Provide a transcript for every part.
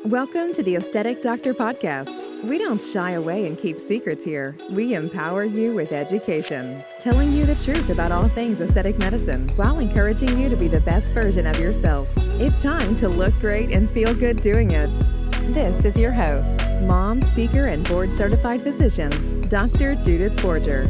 Welcome to the Aesthetic Doctor Podcast. We don't shy away and keep secrets here. We empower you with education, telling you the truth about all things aesthetic medicine while encouraging you to be the best version of yourself. It's time to look great and feel good doing it. This is your host, mom, speaker, and board-certified physician, Dr. Judith Borger.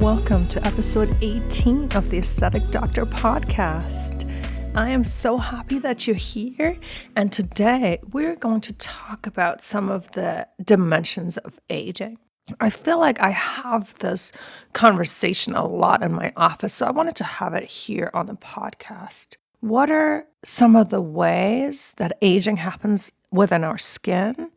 Welcome to episode 18 of the Aesthetic Doctor Podcast. I am so happy that you're here, and today we're going to talk about some of the dimensions of aging. I feel like I have this conversation a lot in my office, so I wanted to have it here on the podcast. What are some of the ways that aging happens within our skin?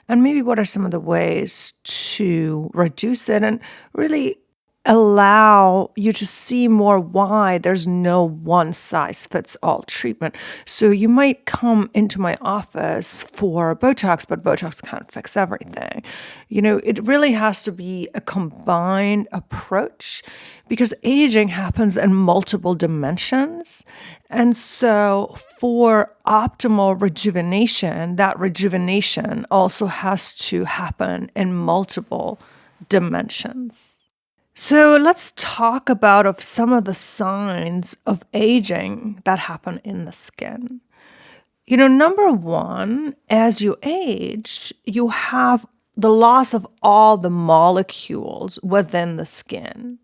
And maybe what are some of the ways to reduce it and really allow you to see more why there's no one size fits all treatment. So you might come into my office for Botox, but Botox can't fix everything. It really has to be a combined approach because aging happens in multiple dimensions. And so for optimal rejuvenation, that rejuvenation also has to happen in multiple dimensions. So let's talk about some of the signs of aging that happen in the skin. Number one, as you age, you have the loss of all the molecules within the skin.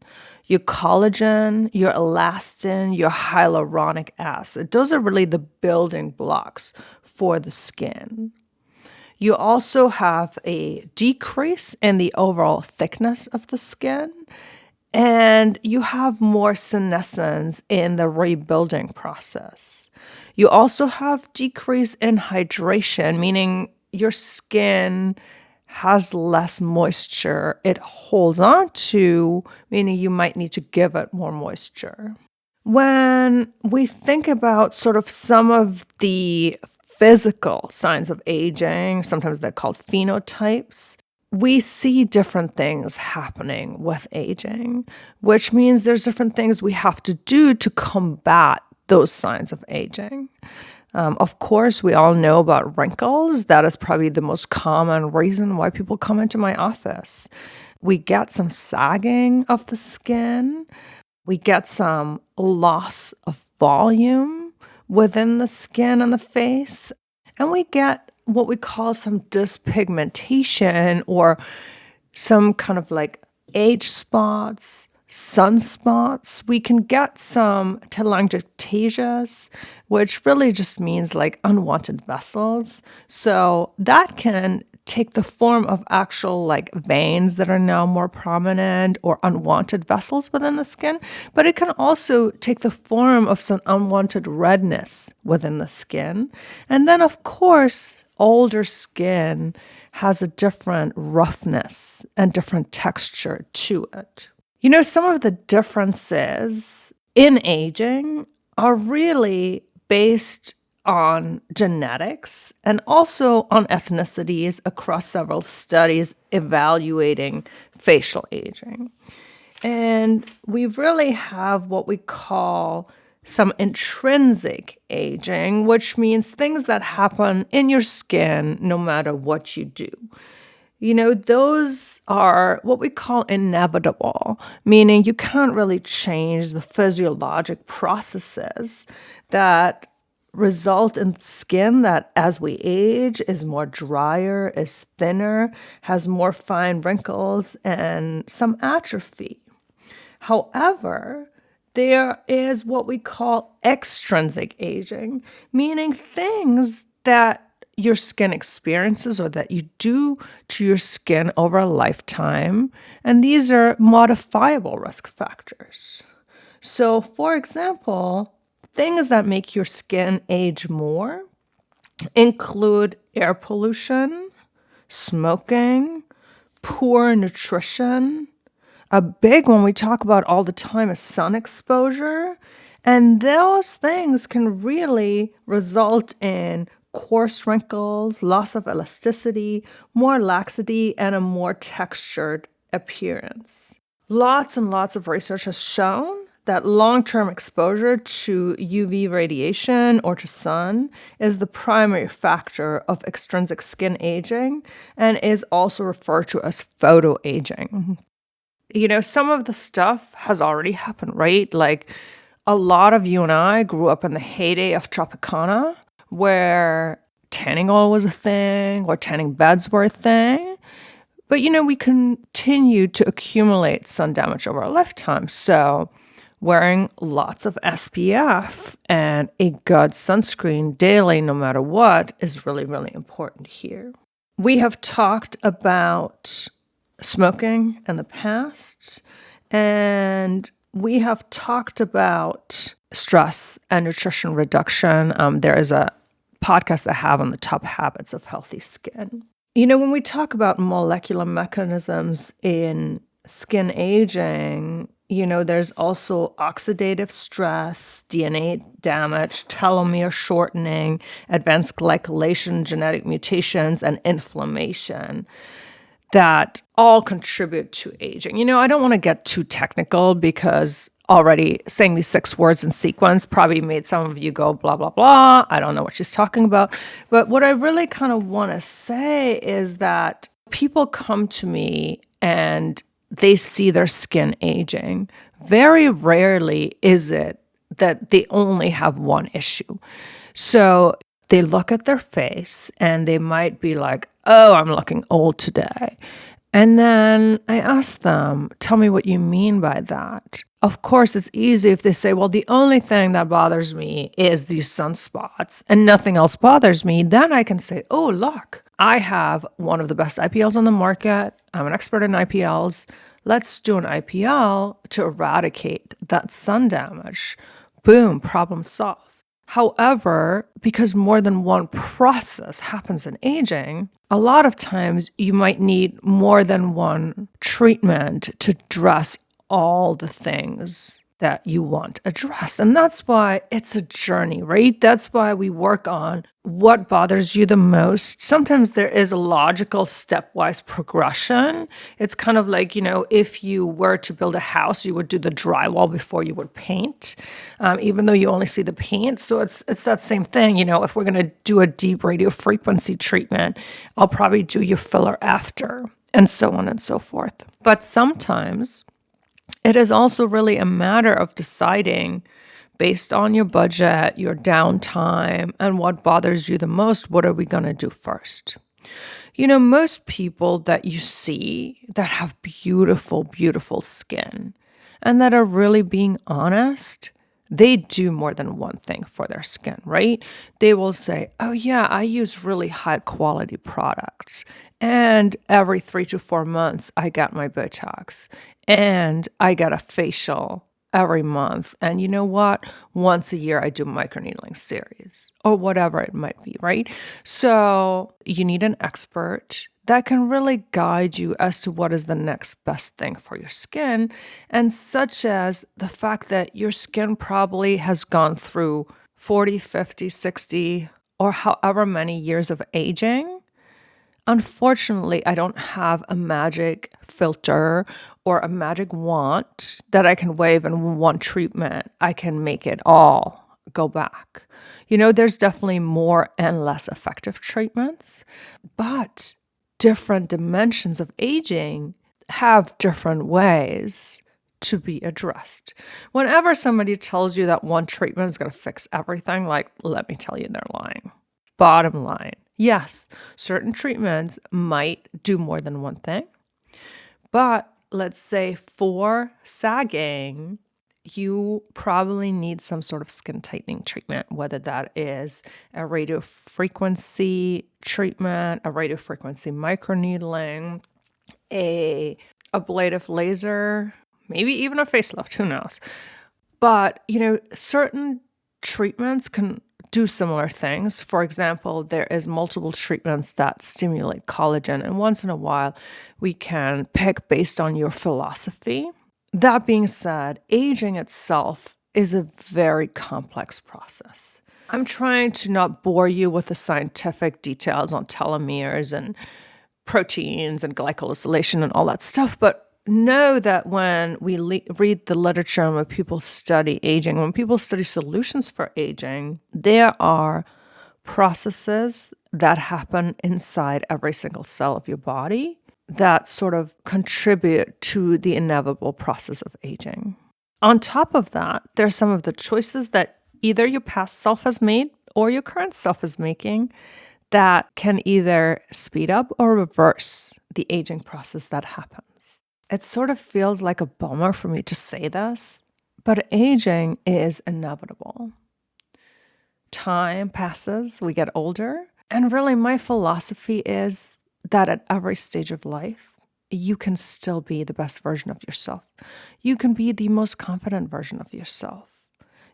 Your collagen, your elastin, your hyaluronic acid. Those are really the building blocks for the skin. You also have a decrease in the overall thickness of the skin, and you have more senescence in the rebuilding process. You also have decrease in hydration, meaning your skin has less moisture it holds on to, meaning you might need to give it more moisture. When we think about sort of some of the physical signs of aging, sometimes they're called phenotypes, we see different things happening with aging, which means there's different things we have to do to combat those signs of aging. Of course, we all know about wrinkles. That is probably the most common reason why people come into my office. We get some sagging of the skin. We get some loss of volume within the skin and the face. And we get what we call some dyspigmentation or some kind of like age spots, sunspots. We can get some telangiectasias, which really just means like unwanted vessels. So that can take the form of actual like veins that are now more prominent or unwanted vessels within the skin, but it can also take the form of some unwanted redness within the skin. And then of course, older skin has a different roughness and different texture to it. Some of the differences in aging are really based on genetics and also on ethnicities across several studies evaluating facial aging. And we really have what we call some intrinsic aging, which means things that happen in your skin no matter what you do. Those are what we call inevitable, meaning you can't really change the physiologic processes that result in skin that as we age is more drier, is thinner, has more fine wrinkles and some atrophy. However, there is what we call extrinsic aging, meaning things that your skin experiences or that you do to your skin over a lifetime, and these are modifiable risk factors. So, for example, things that make your skin age more include air pollution, smoking, poor nutrition. A big one we talk about all the time is sun exposure. And those things can really result in coarse wrinkles, loss of elasticity, more laxity, and a more textured appearance. Lots and lots of research has shown that long-term exposure to UV radiation or to sun is the primary factor of extrinsic skin aging and is also referred to as photoaging. Some of the stuff has already happened, right? Like a lot of you and I grew up in the heyday of Tropicana, where tanning oil was a thing, or tanning beds were a thing. But, we continue to accumulate sun damage over our lifetime. So wearing lots of SPF and a good sunscreen daily, no matter what, is really, really important here. We have talked about smoking in the past, and we have talked about stress and nutrition reduction. There is a podcast I have on the top habits of healthy skin. When we talk about molecular mechanisms in skin aging, there's also oxidative stress, DNA damage, telomere shortening, advanced glycylation, genetic mutations, and inflammation that all contribute to aging. I don't want to get too technical because already saying these 6 words in sequence probably made some of you go, blah, blah, blah. I don't know what she's talking about. But what I really kind of want to say is that people come to me and they see their skin aging. Very rarely is it that they only have one issue. So they look at their face and they might be like, oh, I'm looking old today. And then I ask them, tell me what you mean by that. Of course, it's easy if they say, well, the only thing that bothers me is these sunspots and nothing else bothers me. Then I can say, oh, look, I have one of the best IPLs on the market. I'm an expert in IPLs. Let's do an IPL to eradicate that sun damage. Boom, problem solved. However, because more than one process happens in aging, a lot of times you might need more than one treatment to address all the things that you want addressed. And that's why it's a journey, right? That's why we work on what bothers you the most. Sometimes there is a logical stepwise progression. It's kind of like, if you were to build a house, you would do the drywall before you would paint, even though you only see the paint. So it's that same thing. If we're going to do a deep radio frequency treatment, I'll probably do your filler after, and so on and so forth. But sometimes it is also really a matter of deciding, based on your budget, your downtime, and what bothers you the most, what are we going to do first? Most people that you see that have beautiful, beautiful skin and that are really being honest, they do more than one thing for their skin, right? They will say, oh yeah, I use really high quality products. And every 3 to 4 months, I get my Botox. And I get a facial every month. And you know what? Once a year, I do microneedling series or whatever it might be, right? So you need an expert that can really guide you as to what is the next best thing for your skin. And such as the fact that your skin probably has gone through 40, 50, 60, or however many years of aging. Unfortunately, I don't have a magic filter or a magic wand that I can wave in one treatment. I can make it all go back. There's definitely more and less effective treatments, but different dimensions of aging have different ways to be addressed. Whenever somebody tells you that one treatment is going to fix everything, let me tell you, they're lying. Bottom line, yes, certain treatments might do more than one thing, but let's say for sagging, you probably need some sort of skin tightening treatment, whether that is a radiofrequency treatment, a radiofrequency microneedling, a ablative laser, maybe even a facelift, who knows? But, certain treatments can do similar things. For example, there is multiple treatments that stimulate collagen, and once in a while, we can pick based on your philosophy. That being said, aging itself is a very complex process. I'm trying to not bore you with the scientific details on telomeres and proteins and glycosylation and all that stuff, but know that when we read the literature and when people study aging, when people study solutions for aging, there are processes that happen inside every single cell of your body that sort of contribute to the inevitable process of aging. On top of that, there's some of the choices that either your past self has made or your current self is making that can either speed up or reverse the aging process that happens. It sort of feels like a bummer for me to say this, but aging is inevitable. Time passes, we get older, and really my philosophy is that at every stage of life, you can still be the best version of yourself. You can be the most confident version of yourself.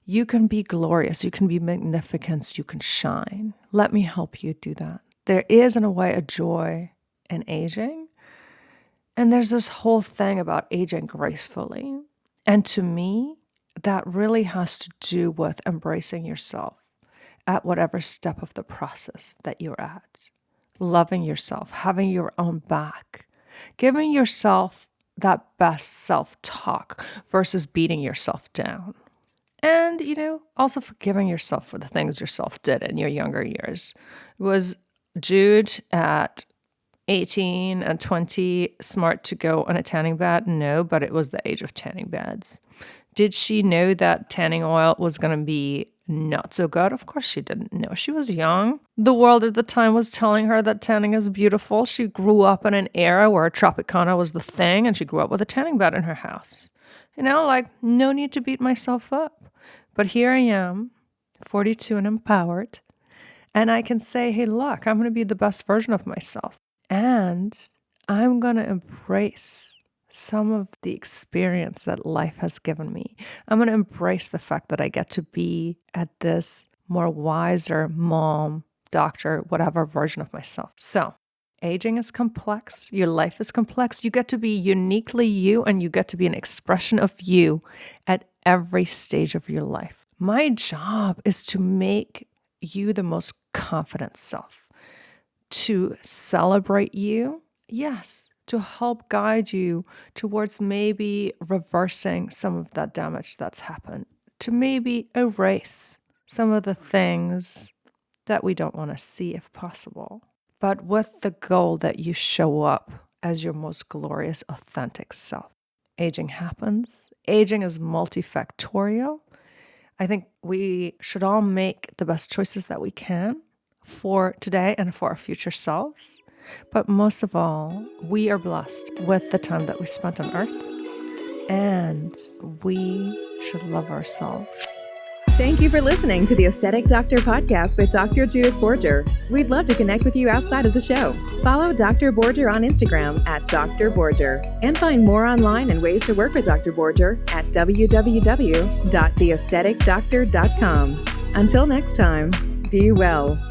You can be glorious, you can be magnificent, you can shine. Let me help you do that. There is, in a way, a joy in aging. And there's this whole thing about aging gracefully. And to me, that really has to do with embracing yourself at whatever step of the process that you're at. Loving yourself, having your own back, giving yourself that best self-talk versus beating yourself down. And, also forgiving yourself for the things yourself did in your younger years. Was Jude at 18 and 20 smart to go on a tanning bed? No, but it was the age of tanning beds. Did she know that tanning oil was going to be not so good? Of course she didn't know. She was young. The world at the time was telling her that tanning is beautiful. She grew up in an era where Tropicana was the thing, and she grew up with a tanning bed in her house. No need to beat myself up. But here I am, 42 and empowered, and I can say, hey, look, I'm going to be the best version of myself. And I'm going to embrace some of the experience that life has given me. I'm going to embrace the fact that I get to be at this more wiser mom, doctor, whatever version of myself. So aging is complex. Your life is complex. You get to be uniquely you, and you get to be an expression of you at every stage of your life. My job is to make you the most confident self, to celebrate you, yes, to help guide you towards maybe reversing some of that damage that's happened, to maybe erase some of the things that we don't want to see if possible, but with the goal that you show up as your most glorious, authentic self. Aging happens. Aging is multifactorial. I think we should all make the best choices that we can for today and for our future selves. But most of all, we are blessed with the time that we spent on earth, and we should love ourselves. Thank you for listening to the Aesthetic Doctor podcast with Dr. Judith Borger. We'd love to connect with you outside of the show. Follow Dr. Borger on Instagram at Dr. Borger, and find more online and ways to work with Dr. Borger at www.theaestheticdoctor.com. Until next time, be well.